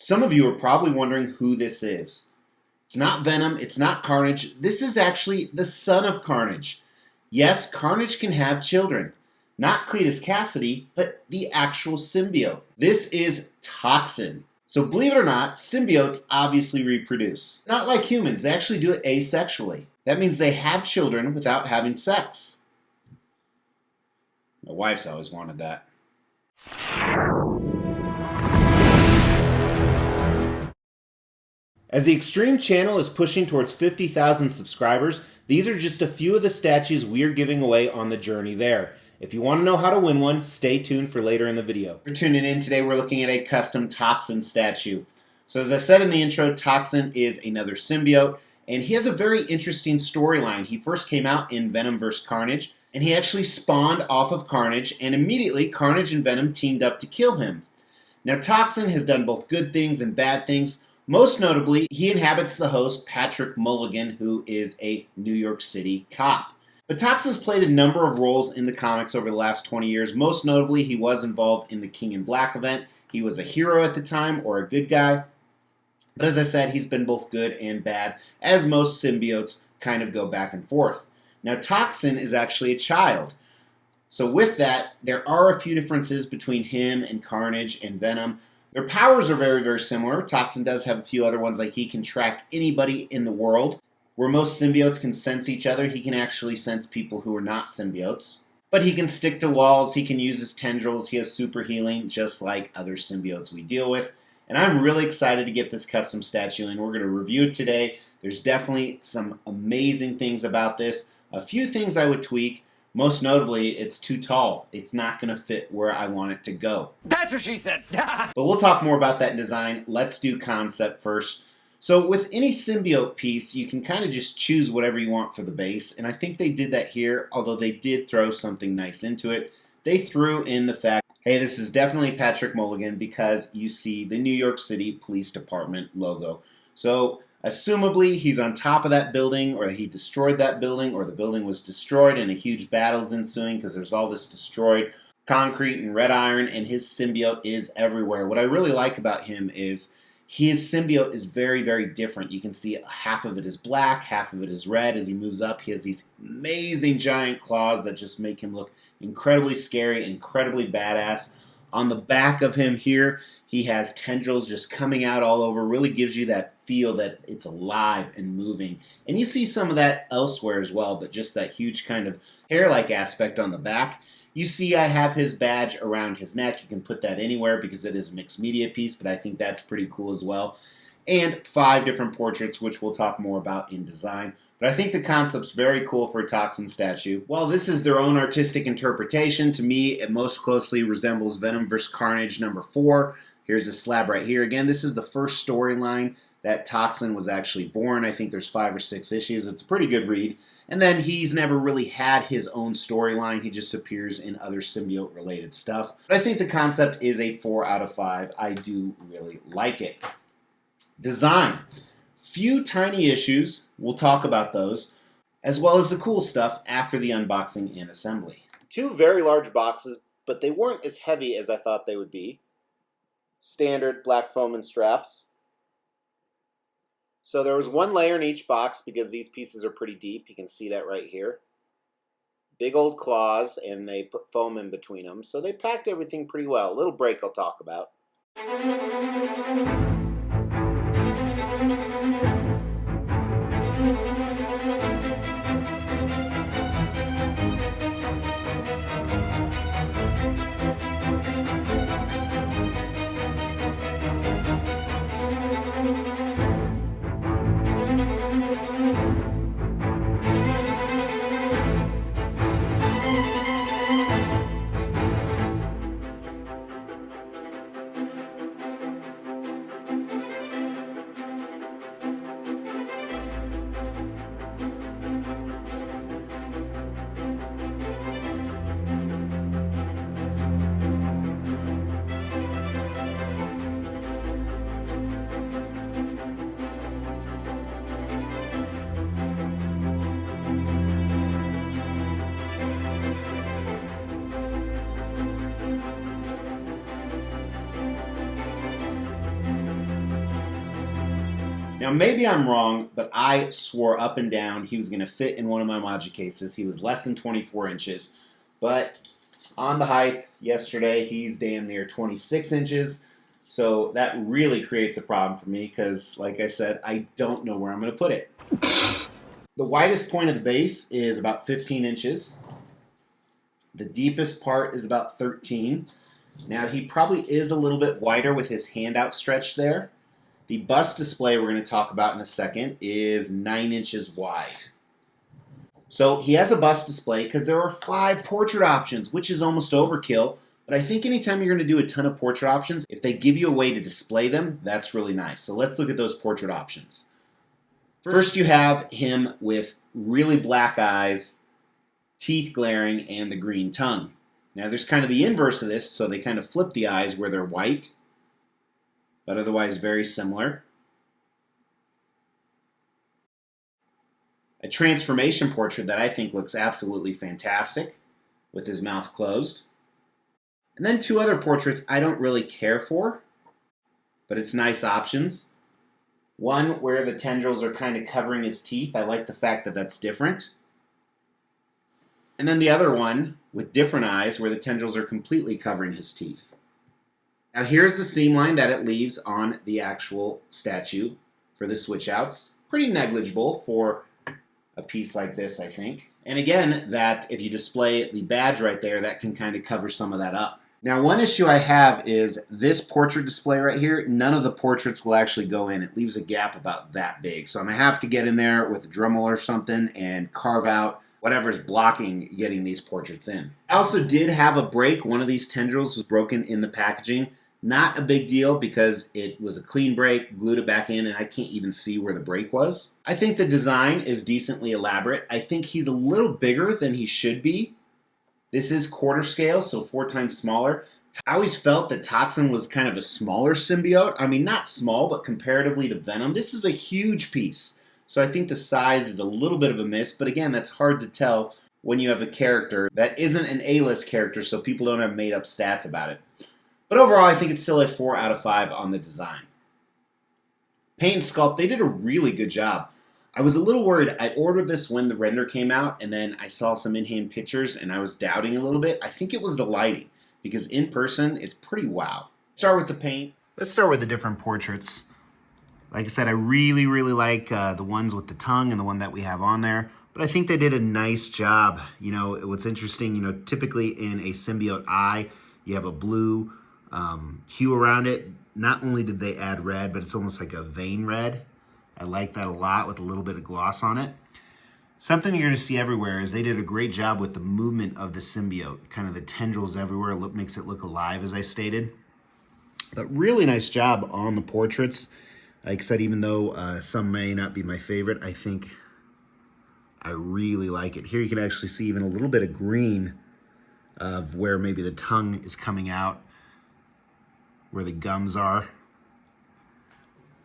Some of you are probably wondering who this is. It's not Venom, it's not Carnage. This is actually the son of Carnage. Yes, Carnage can have children. Not Cletus Cassidy, but the actual symbiote. This is Toxin. So believe it or not, symbiotes obviously reproduce. Not like humans, they actually do it asexually. That means they have children without having sex. My wife's always wanted that. As the Extreme channel is pushing towards 50,000 subscribers, these are just a few of the statues we're giving away on the journey there. If you want to know how to win one, stay tuned for later in the video. For tuning in today, we're looking at a custom Toxin statue. So as I said in the intro, Toxin is another symbiote, and he has a very interesting storyline. He first came out in Venom vs. Carnage, and he actually spawned off of Carnage, and immediately Carnage and Venom teamed up to kill him. Now Toxin has done both good things and bad things. Most notably, he inhabits the host Patrick Mulligan, who is a New York City cop. But Toxin's played a number of roles in the comics over the last 20 years. Most notably, he was involved in the King in Black event. He was a hero at the time, or a good guy. But as I said, he's been both good and bad, as most symbiotes kind of go back and forth. Now, Toxin is actually a child. So with that, there are a few differences between him and Carnage and Venom. Their powers are very, very similar. Toxin does have a few other ones, like he can track anybody in the world. Where most symbiotes can sense each other, he can actually sense people who are not symbiotes. But he can stick to walls, he can use his tendrils, he has super healing, just like other symbiotes we deal with. And I'm really excited to get this custom statue, and we're going to review it today. There's definitely some amazing things about this. A few things I would tweak. Most notably, it's too tall. It's not going to fit where I want it to go. That's what she said! But we'll talk more about that in design. Let's do concept first. So with any symbiote piece, you can kind of just choose whatever you want for the base. And I think they did that here, although they did throw something nice into it. They threw in the fact, hey, this is definitely Patrick Mulligan, because you see the New York City Police Department logo. So assumably, he's on top of that building, or he destroyed that building, or the building was destroyed and a huge battle is ensuing because there's all this destroyed concrete and red iron, and his symbiote is everywhere. What I really like about him is his symbiote is very, very different. You can see half of it is black, half of it is red. As he moves up, he has these amazing giant claws that just make him look incredibly scary, incredibly badass. On the back of him here, he has tendrils just coming out all over. Really gives you that feel that it's alive and moving. And you see some of that elsewhere as well, but just that huge kind of hair-like aspect on the back. You see I have his badge around his neck. You can put that anywhere because it is a mixed media piece, but I think that's pretty cool as well. And 5 different portraits, which we'll talk more about in design. But I think the concept's very cool for a Toxin statue. While this is their own artistic interpretation, to me it most closely resembles Venom vs. Carnage number 4. Here's a slab right here. Again, this is the first storyline that Toxin was actually born. I think there's 5 or 6 issues. It's a pretty good read. And then he's never really had his own storyline. He just appears in other symbiote-related stuff. But I think the concept is a 4 out of 5. I do really like it. Design. Few tiny issues. We'll talk about those, as well as the cool stuff after the unboxing and assembly. 2 very large boxes, but they weren't as heavy as I thought they would be. Standard black foam and straps. So there was 1 layer in each box because these pieces are pretty deep. You can see that right here. Big old claws, and they put foam in between them. So they packed everything pretty well. A little break I'll talk about. Now, maybe I'm wrong, but I swore up and down he was going to fit in one of my Maji cases. He was less than 24 inches, but on the hype yesterday, he's damn near 26 inches. So that really creates a problem for me because, like I said, I don't know where I'm going to put it. The widest point of the base is about 15 inches. The deepest part is about 13. Now, he probably is a little bit wider with his hand outstretched there. The bust display we're going to talk about in a second is 9 inches wide. So he has a bust display because there are 5 portrait options, which is almost overkill. But I think anytime you're going to do a ton of portrait options, if they give you a way to display them, that's really nice. So let's look at those portrait options. First, you have him with really black eyes, teeth glaring, and the green tongue. Now, there's kind of the inverse of this, so they kind of flip the eyes where they're white, but otherwise very similar. A transformation portrait that I think looks absolutely fantastic with his mouth closed. And then 2 other portraits I don't really care for, but it's nice options. One where the tendrils are kind of covering his teeth. I like the fact that that's different. And then the other one with different eyes where the tendrils are completely covering his teeth. Now here's the seam line that it leaves on the actual statue for the switch outs. Pretty negligible for a piece like this, I think. And again, that if you display the badge right there, that can kind of cover some of that up. Now, one issue I have is this portrait display right here. None of the portraits will actually go in. It leaves a gap about that big. So I'm going to have to get in there with a Dremel or something and carve out whatever's blocking getting these portraits in. I also did have a break. One of these tendrils was broken in the packaging. Not a big deal because it was a clean break, glued it back in, and I can't even see where the break was. I think the design is decently elaborate. I think he's a little bigger than he should be. This is quarter scale, so 4 times smaller. I always felt that Toxin was kind of a smaller symbiote. I mean, not small, but comparatively to Venom, this is a huge piece. So I think the size is a little bit of a miss, but again, that's hard to tell when you have a character that isn't an A-list character, so people don't have made-up stats about it. But overall, I think it's still a 4 out of 5 on the design. Paint and sculpt, they did a really good job. I was a little worried. I ordered this when the render came out, and then I saw some in-hand pictures, and I was doubting a little bit. I think it was the lighting, because in person, it's pretty wow. Start with the paint. Let's start with the different portraits. Like I said, I really, really like the ones with the tongue and the one that we have on there. But I think they did a nice job. You know, what's interesting, you know, typically in a symbiote eye, you have a blue hue around it. Not only did they add red, but it's almost like a vein red. I like that a lot with a little bit of gloss on it. Something you're going to see everywhere is they did a great job with the movement of the symbiote. Kind of the tendrils everywhere makes it look alive, as I stated. But really nice job on the portraits. Like I said, even though some may not be my favorite, I think I really like it. Here you can actually see even a little bit of green of where maybe the tongue is coming out, where the gums are.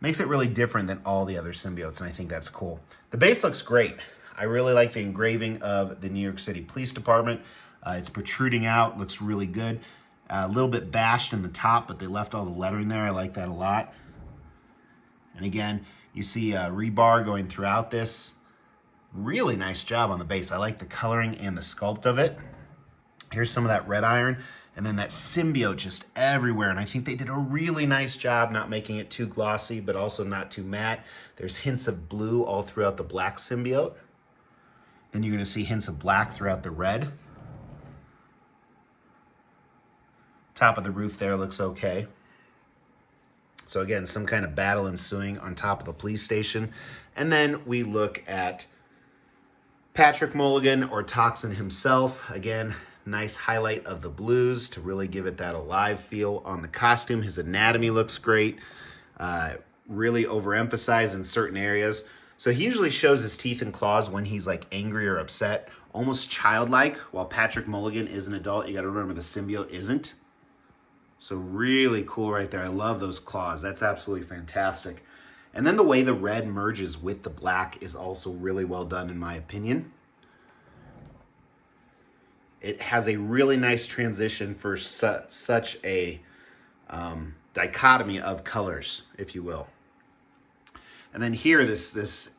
Makes it really different than all the other symbiotes, and I think that's cool. The base looks great. I really like the engraving of the New York City Police Department. It's protruding out, looks really good. A little bit bashed in the top, but they left all the lettering there. I like that a lot. And again, you see rebar going throughout this. Really nice job on the base. I like the coloring and the sculpt of it. Here's some of that red iron. And then that symbiote just everywhere. And I think they did a really nice job not making it too glossy, but also not too matte. There's hints of blue all throughout the black symbiote. Then you're going to see hints of black throughout the red. Top of the roof there looks okay. So again, some kind of battle ensuing on top of the police station. And then we look at Patrick Mulligan, or Toxin himself. Again, nice highlight of the blues to really give it that alive feel on the costume. His anatomy looks great. Really overemphasized in certain areas. So he usually shows his teeth and claws when he's like angry or upset, almost childlike, while Patrick Mulligan is an adult. You got to remember the symbiote isn't. So really cool right there. I love those claws. That's absolutely fantastic. And then the way the red merges with the black is also really well done, in my opinion. It has a really nice transition for such a dichotomy of colors, if you will. And then here, this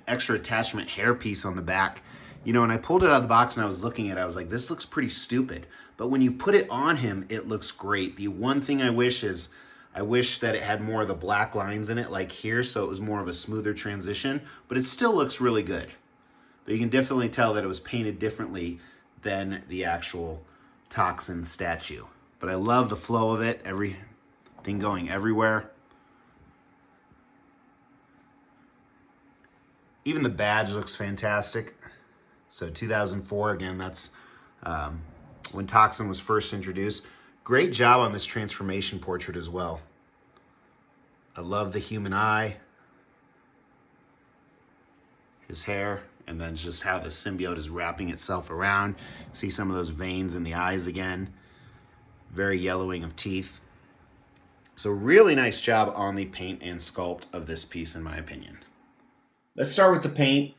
extra attachment hair piece on the back. You know, when I pulled it out of the box and I was looking at it, I was like, this looks pretty stupid. But when you put it on him, it looks great. The one thing I wish is, I wish that it had more of the black lines in it like here, so it was more of a smoother transition, but it still looks really good. But you can definitely tell that it was painted differently than the actual Toxin statue. But I love the flow of it, everything going everywhere. Even the badge looks fantastic. So 2004, again, that's when Toxin was first introduced. Great job on this transformation portrait as well. I love the human eye, his hair, and then just how the symbiote is wrapping itself around. See some of those veins in the eyes again. Very yellowing of teeth. So really nice job on the paint and sculpt of this piece, in my opinion. Let's start with the paint.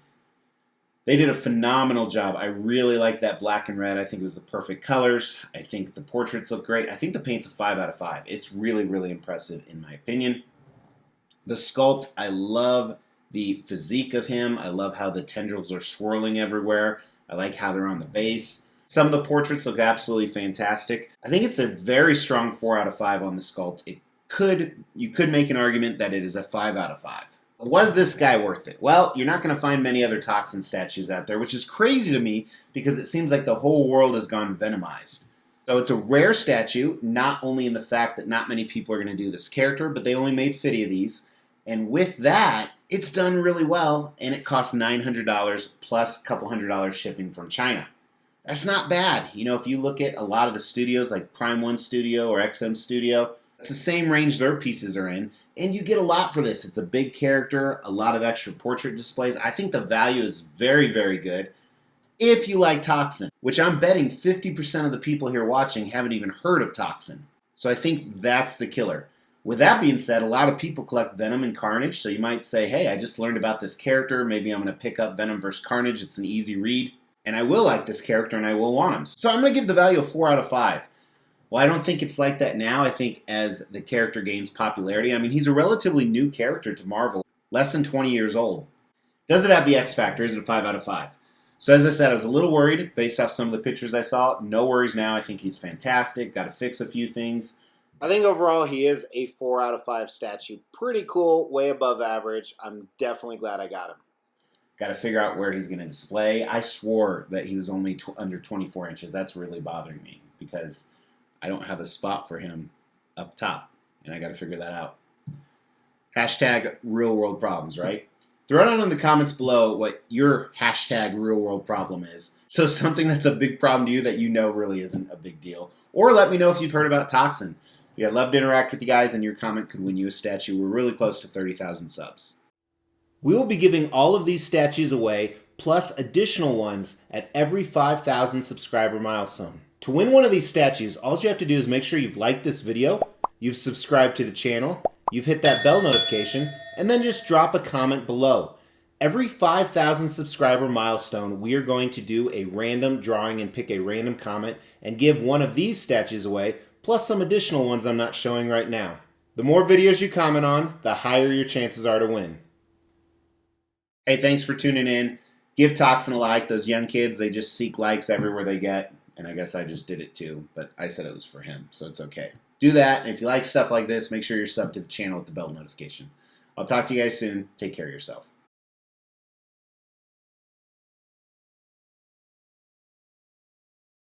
They did a phenomenal job. I really like that black and red. I think it was the perfect colors. I think the portraits look great. I think the paint's a 5 out of 5. It's really, really impressive in my opinion. The sculpt, I love the physique of him. I love how the tendrils are swirling everywhere. I like how they're on the base. Some of the portraits look absolutely fantastic. I think it's a very strong 4 out of 5 on the sculpt. You could make an argument that it is a 5 out of 5. Was this guy worth it? Well, you're not going to find many other Toxin statues out there, which is crazy to me because it seems like the whole world has gone Venomized. So it's a rare statue, not only in the fact that not many people are going to do this character, but they only made 50 of these. And with that, it's done really well, and it costs $900 plus a couple $100 shipping from China. That's not bad. You know, if you look at a lot of the studios like Prime 1 Studio or XM Studio, it's the same range their pieces are in, and you get a lot for this. It's a big character, a lot of extra portrait displays. I think the value is very, very good if you like Toxin, which I'm betting 50% of the people here watching haven't even heard of Toxin. So I think that's the killer. With that being said, a lot of people collect Venom and Carnage, so you might say, hey, I just learned about this character. Maybe I'm going to pick up Venom vs. Carnage. It's an easy read, and I will like this character, and I will want him. So I'm going to give the value a 4 out of 5. Well, I don't think it's like that now. I think as the character gains popularity, I mean, he's a relatively new character to Marvel, less than 20 years old. Does it have the X factor? Is it a 5 out of 5? So as I said, I was a little worried based off some of the pictures I saw. No worries now. I think he's fantastic. Got to fix a few things. I think overall he is a 4 out of 5 statue. Pretty cool, way above average. I'm definitely glad I got him. Got to figure out where he's going to display. I swore that he was only under 24 inches. That's really bothering me because I don't have a spot for him up top, and I got to figure that out. Hashtag real world problems, right? Throw it down in the comments below what your hashtag real world problem is. So something that's a big problem to you that you know really isn't a big deal. Or let me know if you've heard about Toxin. Yeah, I'd love to interact with you guys, and your comment could win you a statue. We're really close to 30,000 subs. We will be giving all of these statues away, plus additional ones at every 5,000 subscriber milestone. To win one of these statues, all you have to do is make sure you've liked this video, you've subscribed to the channel, you've hit that bell notification, and then just drop a comment below. Every 5,000 subscriber milestone, we are going to do a random drawing and pick a random comment and give one of these statues away, plus some additional ones I'm not showing right now. The more videos you comment on, the higher your chances are to win. Hey, thanks for tuning in. Give Toxin a like. Those young kids, they just seek likes everywhere they get. And I guess I just did it too, but I said it was for him, so it's okay. Do that, and if you like stuff like this, make sure you're subbed to the channel with the bell notification. I'll talk to you guys soon. Take care of yourself.